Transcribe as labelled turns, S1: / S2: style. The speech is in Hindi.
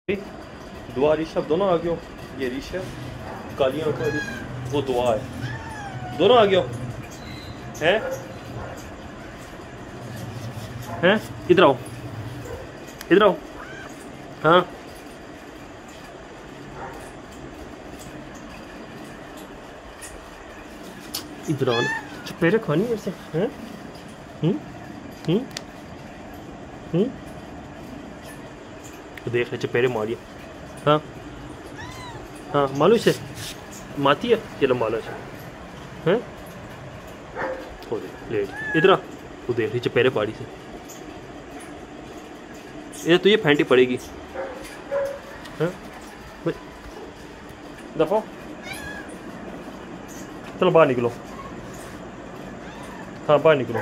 S1: दुआ ऋषभ दोनों आ गयो। ये ऋषभ कालियाँ वाली वो दुआ है, दोनों आ गयो हैं हैं। इधर आओ, इधर आओ। हाँ इधर आओ ना, चपेरे खानी है ऐसे हैं। हम्म हम्म हम्म तो देख ले चपेरे मारिए। हाँ हाँ मालूम से माती है, चलो मालो से हैं। हो ले इधर आ, तू देख रही चपेरे पाड़ी से ये तुझे फेंटी पड़ेगी। हाँ दफा चलो बाहर निकलो। हाँ बाहर निकलो।